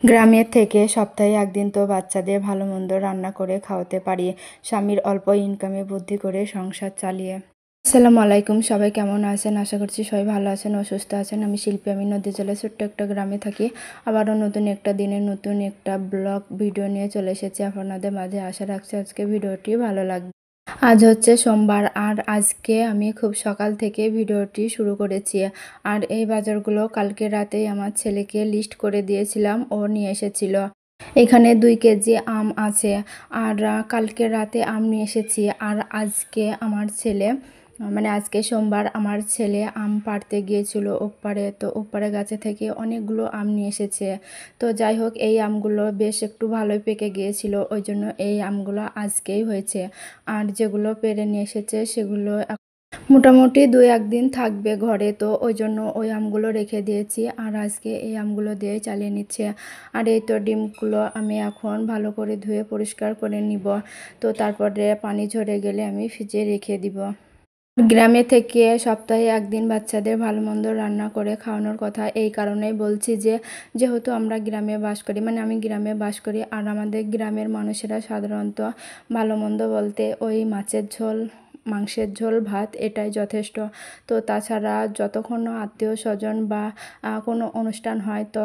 গ্রামের থেকে সপ্তাহে একদিন তো বাচ্চাদের ভালো মন্দ রান্না করে খাওয়াতে পারি। স্বামীর অল্প ইনকামে বুদ্ধি করে সংসার চালিয়ে। আসসালামু আলাইকুম, সবাই কেমন আছেন? আশা করছি সবাই ভালো আছেন ও সুস্থ আছেন। আমি শিল্পী, আমি নদী জেলার ছোট্ট একটা গ্রামে থাকি। আবারও নতুন একটা দিনে নতুন একটা ব্লগ ভিডিও নিয়ে চলে এসেছি আপনাদের মাঝে। আশা রাখছি আজকে ভিডিওটি ভালো লাগবে। আজ হচ্ছে সোমবার, আর আজকে আমি খুব সকাল থেকে ভিডিওটি শুরু করেছি। আর এই বাজারগুলো কালকে রাতেই আমার ছেলেকে লিস্ট করে দিয়েছিলাম, ও নিয়ে এসেছিল। এখানে 2 কেজি আম আছে। আর কালকে রাতে আম নিয়ে এসেছি। আর আজকে আমার ছেলে, মানে আজকে সোমবার, আমার ছেলে আম পাড়তে গিয়েছিল ওপারে। তো ওপারে গাছে থেকে অনেকগুলো আম নিয়ে এসেছে। তো যাই হোক, এই আমগুলো বেশ একটু ভালোই পেকে গিয়েছিল, ওই জন্য এই আমগুলো আজকেই হয়েছে। আর যেগুলো পেড়ে নিয়ে এসেছে সেগুলো মোটামুটি 2-1 দিন থাকবে ঘরে, তো ওই জন্য ওই আমগুলো রেখে দিয়েছি। আর আজকে এই আমগুলো দিয়ে চালিয়ে নিচ্ছে। আর এই তো ডিমগুলো আমি এখন ভালো করে ধুয়ে পরিষ্কার করে নিব। তো তারপরে পানি ঝরে গেলে আমি ফ্রিজে রেখে দিব। গ্রামে থেকে সপ্তাহে একদিন বাচ্চাদের ভালো মন্দ রান্না করে খাওয়ানোর কথা এই কারণেই বলছি যে, যেহেতু আমরা গ্রামে বাস করি, মানে আমি গ্রামে বাস করি, আর আমাদের গ্রামের মানুষেরা সাধারণত ভালো মন্দ বলতে ওই মাছের ঝোল, মাংসের ঝোল, ভাত, এটাই যথেষ্ট। তো তাছাড়া যতক্ষণ না আত্মীয় স্বজন বা কোনো অনুষ্ঠান হয়, তো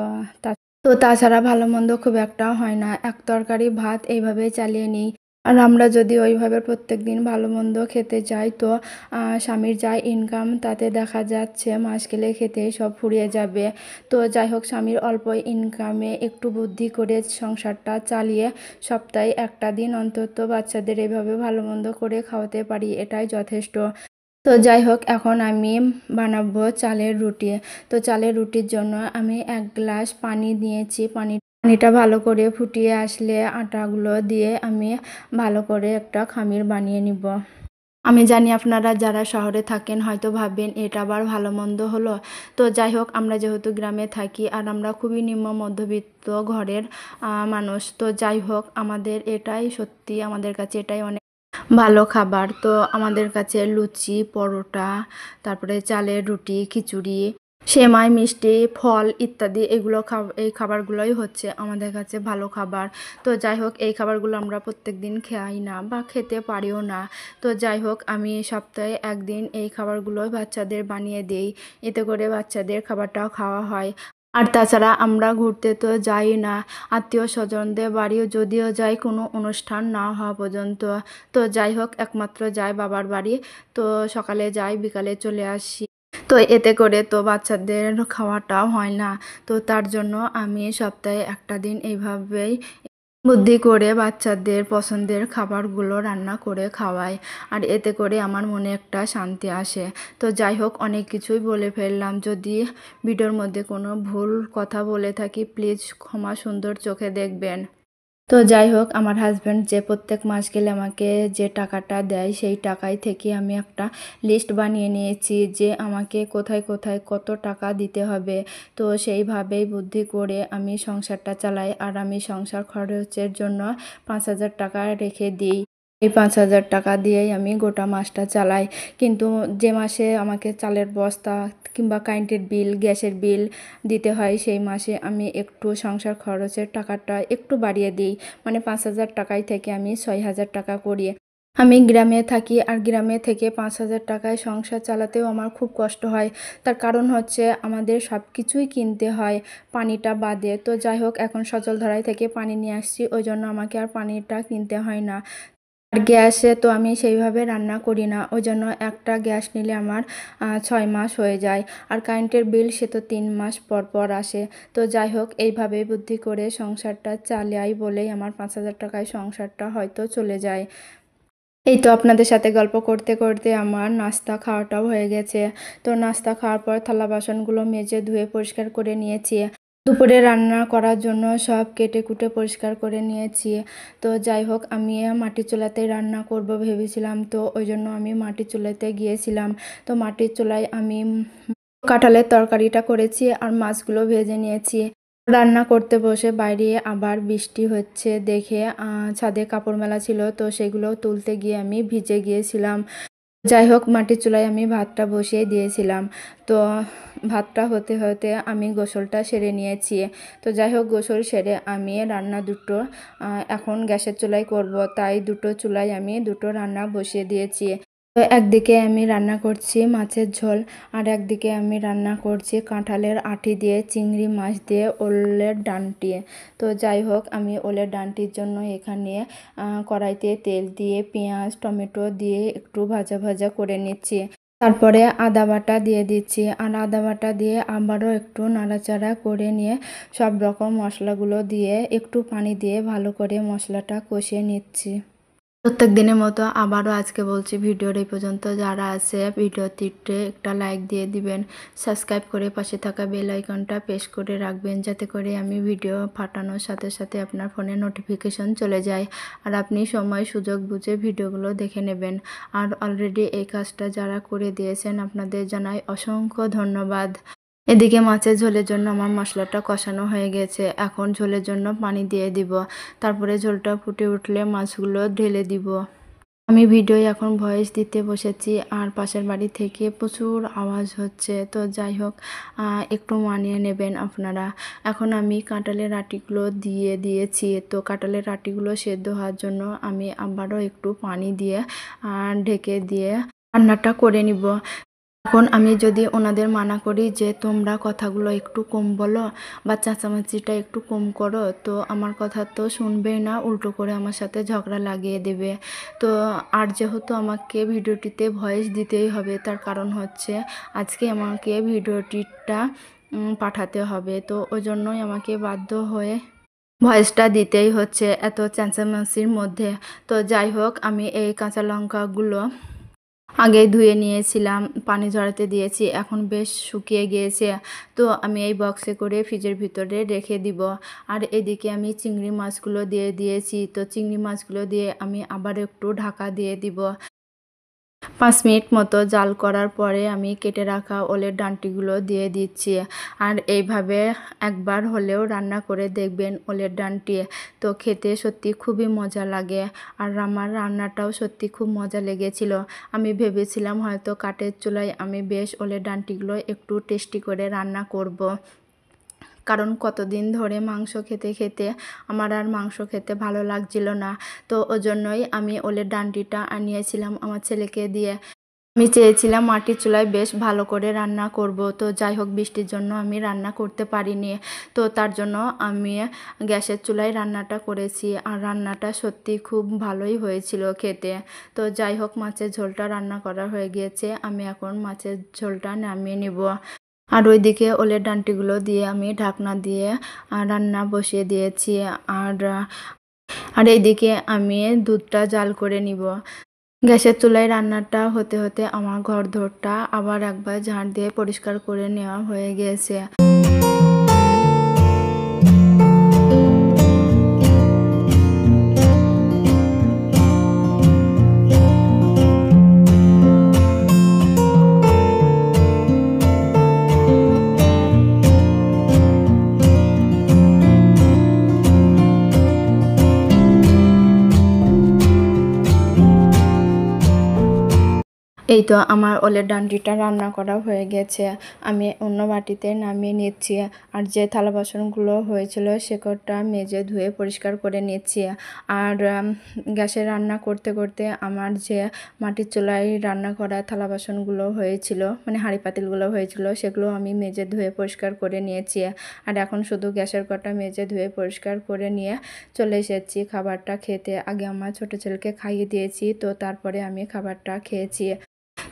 তাছাড়া ভালো মন্দ খুব একটা হয় না। এক তরকারি ভাত এইভাবেই চালিয়ে নিই। আর আমরা যদি ওইভাবে প্রত্যেক দিন ভালো মন্দ খেতে যাই, তো স্বামীর যা ইনকাম তাতে দেখা যাচ্ছে মাস গেলে খেতেই সব ফুরিয়ে যাবে। তো যাই হোক, স্বামীর অল্প ইনকামে একটু বুদ্ধি করে সংসারটা চালিয়ে সপ্তাহে একটা দিন অন্তত বাচ্চাদের এভাবে ভালো মন্দ করে খাওয়াতে পারি, এটাই যথেষ্ট। তো যাই হোক, এখন আমি বানাবো চালের রুটি। তো চালের রুটির জন্য আমি 1 গ্লাস পানি নিয়েছি। পানিটা ভালো করে ফুটিয়ে আসলে আটাগুলো দিয়ে আমি ভালো করে একটা খামির বানিয়ে নিব। আমি জানি আপনারা যারা শহরে থাকেন হয়তো ভাববেন এটা আবার ভালো মন্দ হলো। তো যাই হোক, আমরা যেহেতু গ্রামে থাকি আর আমরা খুবই নিম্ন মধ্যবিত্ত ঘরের মানুষ, তো যাই হোক, আমাদের এটাই সত্যি, আমাদের কাছে এটাই অনেক ভালো খাবার। তো আমাদের কাছে লুচি, পরোটা, তারপরে চালের রুটি, খিচুড়ি, সেমাই, মিষ্টি, ফল ইত্যাদি, এই খাবারগুলোই হচ্ছে আমাদের কাছে ভালো খাবার। তো যাই হোক, এই খাবারগুলো আমরা প্রত্যেক দিন খাই না বা খেতে পারিও না। তো যাই হোক, আমি সপ্তাহে একদিন এই খাবারগুলো বাচ্চাদের বানিয়ে দিই, এতে করে বাচ্চাদের খাবারটাও খাওয়া হয়। আর তাছাড়া আমরা ঘুরতে তো যাই না, আত্মীয় স্বজনদের বাড়িও যদিও যাই কোনো অনুষ্ঠান না হওয়া পর্যন্ত। তো যাই হোক, একমাত্র যাই বাবার বাড়ি। তো সকালে যাই, বিকালে চলে আসি। তো এতে করে তো বাচ্চাদের খাওয়াটাও হয় না। তো তার জন্য আমি সপ্তাহে একটা দিন এইভাবেই বুদ্ধি করে বাচ্চাদের পছন্দের খাবারগুলো রান্না করে খাওয়াই। আর এতে করে আমার মনে একটা শান্তি আসে। তো যাই হোক, অনেক কিছুই বলে ফেললাম। যদি ভিডিওর মধ্যে কোনো ভুল কথা বলে থাকি, প্লিজ ক্ষমা সুন্দর চোখে দেখবেন। তো যাই হোক, আমার হাজব্যান্ড যে প্রত্যেক মাস গেলে আমাকে যে টাকাটা দেয়, সেই টাকাই থেকে আমি একটা লিস্ট বানিয়ে নিয়েছি যে আমাকে কোথায় কোথায় কত টাকা দিতে হবে। তো সেইভাবেই বুদ্ধি করে আমি সংসারটা চালাই। আর আমি সংসার খরচের জন্য 5,000 টাকা রেখে দিই। এই 5,000 টাকা দিয়েই আমি গোটা মাসটা চালাই। কিন্তু যে মাসে আমাকে চালের বস্তা কিংবা কারেন্টের বিল, গ্যাসের বিল দিতে হয়, সেই মাসে আমি একটু সংসার খরচের টাকাটা একটু বাড়িয়ে দিই। মানে 5,000 টাকায় থেকে আমি 6,000 টাকা করি। আমি গ্রামে থাকি, আর গ্রামে থেকে 5,000 টাকায় সংসার চালাতেও আমার খুব কষ্ট হয়। তার কারণ হচ্ছে আমাদের সব কিছুই কিনতে হয়, পানিটা বাদে। তো যাই হোক, এখন সজলধারায় থেকে পানি নিয়ে আসছি, ওই জন্য আমাকে আর পানিটা কিনতে হয় না। আর গ্যাসে তো আমি সেইভাবে রান্না করি না, ওই জন্য একটা গ্যাস নিলে আমার 6 মাস হয়ে যায়। আর কারেন্টের বিল সে তো 3 মাস পর পর আসে। তো যাই হোক, এইভাবে বুদ্ধি করে সংসারটা চালাই বলেই আমার 5,000 টাকায় সংসারটা হয়তো চলে যায়। এই তো আপনাদের সাথে গল্প করতে করতে আমার নাস্তা খাওয়াটাও হয়ে গেছে। তো নাস্তা খাওয়ার পর থালা বাসনগুলো মেজে ধুয়ে পরিষ্কার করে নিয়েছি। দুপুরে রান্না করার জন্য সব কেটে কুটে পরিষ্কার করে নিয়েছি। তো যাই হোক, আমি মাটির চুলাতে রান্না করব ভেবেছিলাম, তো ওই জন্য আমি মাটির চুলাতে গিয়েছিলাম। তো মাটির চুলায় আমি কাঁঠালের তরকারিটা করেছি আর মাছগুলো ভেজে নিয়েছি। রান্না করতে বসে বাইরে আবার বৃষ্টি হচ্ছে দেখে ছাদে কাপড় মেলা ছিল, তো সেগুলো তুলতে গিয়ে আমি ভিজে গিয়েছিলাম। যাই হোক, মাটির চুলায় আমি ভাতটা বসিয়ে দিয়েছিলাম। তো ভাতটা হতে হতে আমি গোসলটা সেরে নিয়েছি। তো যাই হোক, গোসল সেরে আমি রান্না দুটো এখন গ্যাসের চুলায় করব, তাই দুটো চুলায় আমি দুটো রান্না বসিয়ে দিয়েছি। তো একদিকে আমি রান্না করছি মাছের ঝোল, আর একদিকে আমি রান্না করছি কাঁঠালের আঁটি দিয়ে চিংড়ি মাছ দিয়ে ওলের ডাঁটি। তো যাই হোক, আমি ওলের ডাঁটির জন্য এখানে কড়াইতে তেল দিয়ে পেঁয়াজ টমেটো দিয়ে একটু ভাজা ভাজা করে নিচ্ছি। তারপরে আদা বাটা দিয়ে দিচ্ছি, আর আদা বাটা দিয়ে আবারও একটু নাড়াচাড়া করে নিয়ে সব রকম মশলাগুলো দিয়ে একটু পানি দিয়ে ভালো করে মশলাটা কষিয়ে নিচ্ছি। প্রত্যেক দিনের মতো আবারও আজকে বলছি, ভিডিওর এই পর্যন্ত যারা আছে ভিডিওটিতে একটা লাইক দিয়ে দিবেন, সাবস্ক্রাইব করে পাশে থাকা বেল আইকনটা প্রেস করে রাখবেন, যাতে করে আমি ভিডিও পাঠানোর সাথে সাথে আপনার ফোনে নোটিফিকেশন চলে যায়, আর আপনি সময় সুযোগ বুঝে ভিডিওগুলো দেখে নেবেন। আর অলরেডি এই কাজটা যারা করে দিয়েছেন আপনাদের জানাই অসংখ্য ধন্যবাদ। এদিকে মাছের ঝোলের জন্য আমার মশলাটা কষানো হয়ে গেছে, এখন ঝোলের জন্য পানি দিয়ে দিব। তারপরে ঝোলটা ফুটে উঠলে মাছগুলো ঢেলে দিব। আমি ভিডিও এখন ভয়েস দিতে বসেছি, আর পাশের বাড়ি থেকে প্রচুর আওয়াজ হচ্ছে, তো যাই হোক একটু মানিয়ে নেবেন আপনারা। এখন আমি কাঁঠালের আঁটিগুলো দিয়ে দিয়েছি, তো কাঁঠালের আঁটিগুলো সেদ্ধ হওয়ার জন্য আমি আবারও একটু পানি দিয়ে ঢেকে দিয়ে রান্নাটা করে নিব। এখন আমি যদি ওনাদের মানা করি যে তোমরা কথাগুলো একটু কম বলো বা চেঁচামেচিটা একটু কম করো, তো আমার কথা তো শুনবেই না, উল্টো করে আমার সাথে ঝগড়া লাগিয়ে দেবে। তো আর যেহেতু আমাকে ভিডিওটিতে ভয়েস দিতেই হবে, তার কারণ হচ্ছে আজকে আমাকে ভিডিওটিটা পাঠাতে হবে, তো ওই জন্যই আমাকে বাধ্য হয়ে ভয়েসটা দিতেই হচ্ছে এত চেঁচামেচির মধ্যে। তো যাই হোক, আমি এই কাঁচা লঙ্কাগুলো আগেই ধুয়ে নিয়েছিলাম, পানি ঝরাতে দিয়েছি, এখন বেশ শুকিয়ে গিয়েছে। তো আমি এই বক্সে করে ফ্রিজের ভিতরে রেখে দিব। আর এদিকে আমি চিংড়ি মাছগুলো দিয়ে দিয়েছি, তো চিংড়ি মাছগুলো দিয়ে আমি আবার একটু ঢাকা দিয়ে দিব। 5 মিনিট মতো জাল করার পরে আমি কেটে রাখা ওলের ডাঁটিগুলো দিয়ে দিচ্ছি। আর এইভাবে একবার হলেও রান্না করে দেখবেন ওলের ডাঁটি, তো খেতে সত্যি খুবই মজা লাগে। আর আমার রান্নাটাও সত্যি খুব মজা লেগেছিল। আমি ভেবেছিলাম হয়তো কাঠের চুলায় আমি বেশ ওলের ডাঁটিগুলো একটু টেস্টি করে রান্না করব, কারণ কতদিন ধরে মাংস খেতে খেতে আমার আর মাংস খেতে ভালো লাগছিল না। তো ওজন্যই আমি ওলের ডাঁটিটা আনিয়েছিলাম আমার ছেলেকে দিয়ে। আমি চেয়েছিলাম মাটির চুলায় বেশ ভালো করে রান্না করব, তো যাই হোক বৃষ্টির জন্য আমি রান্না করতে পারিনি। তো তার জন্য আমি গ্যাসের চুলায় রান্নাটা করেছি, আর রান্নাটা সত্যি খুব ভালোই হয়েছিল খেতে। তো যাই হোক, মাছের ঝোলটা রান্না করা হয়ে গিয়েছে, আমি এখন মাছের ঝোলটা নামিয়ে নিব। আর ওইদিকে ওলের ডাঁটিগুলো দিয়ে আমি ঢাকনা দিয়ে রান্না বসিয়ে দিয়েছি। আর আর এইদিকে আমি দুধটা জাল করে নিব। গ্যাসের চুলায় রান্নাটা হতে হতে আমার ঘরদোরটা আবার একবার ঝাড় দিয়ে পরিষ্কার করে নেওয়া হয়ে গিয়েছে। এই তো আমার ওলের ডাঁটিটা রান্না করা হয়ে গেছে, আমি অন্য বাটিতে নামিয়ে নিচ্ছি। আর যে থালা বাসনগুলো হয়েছিল সেকটা মেজে ধুয়ে পরিষ্কার করে নিচ্ছি। আর গ্যাসে রান্না করতে করতে আমার যে মাটির চুলায় রান্না করা থালা বাসনগুলো হয়েছিল, মানে হাঁড়ি পাতিলগুলো হয়েছিল, সেগুলো আমি মেজে ধুয়ে পরিষ্কার করে নিয়েছি। আর এখন শুধু গ্যাসের কটা মেজে ধুয়ে পরিষ্কার করে নিয়ে চলে এসেছি খাবারটা খেতে। আগে আমার ছোটো ছেলেকে খাইয়ে দিয়েছি, তো তারপরে আমি খাবারটা খেয়েছি।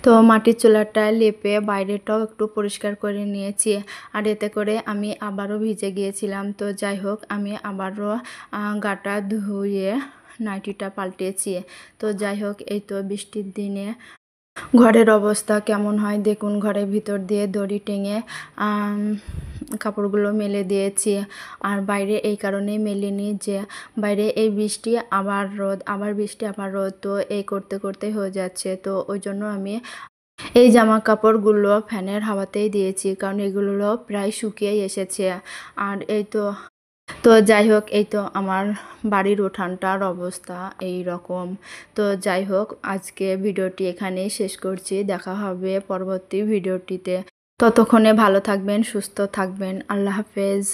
তো মাটির চুলাটা লেপে বাইরেটাও একটু পরিষ্কার করে নিয়েছি, আর এতে করে আমি আবারও ভিজে গিয়েছিলাম। তো যাই হোক, আমি আবারও গাটা ধুয়ে নাইটিটা পাল্টেছি। তো যাই হোক, এই তো বৃষ্টির দিনে ঘরের অবস্থা কেমন হয় দেখুন, ঘরের ভিতর দিয়ে দড়ি টেঙে কাপড়গুলো মেলে দিয়েছি। আর বাইরে এই কারণেই মেলিনি যে বাইরে এই বৃষ্টি আবার রোদ, আবার বৃষ্টি আবার রোদ, তো এই করতে করতে হয়ে যাচ্ছে। তো ওই জন্য আমি এই জামা কাপড়গুলো ফ্যানের হাওয়াতেই দিয়েছি, কারণ এগুলো প্রায় শুকিয়ে এসেছে। আর এই তো তো যাই হোক, এই তো আমার বাড়ির উঠানটার অবস্থা এই রকম। তো যাই হোক, আজকে ভিডিওটি এখানেই শেষ করছি। দেখা হবে পরবর্তী ভিডিওটিতে। ততক্ষণে ভালো থাকবেন, সুস্থ থাকবেন। আল্লাহ হাফেজ।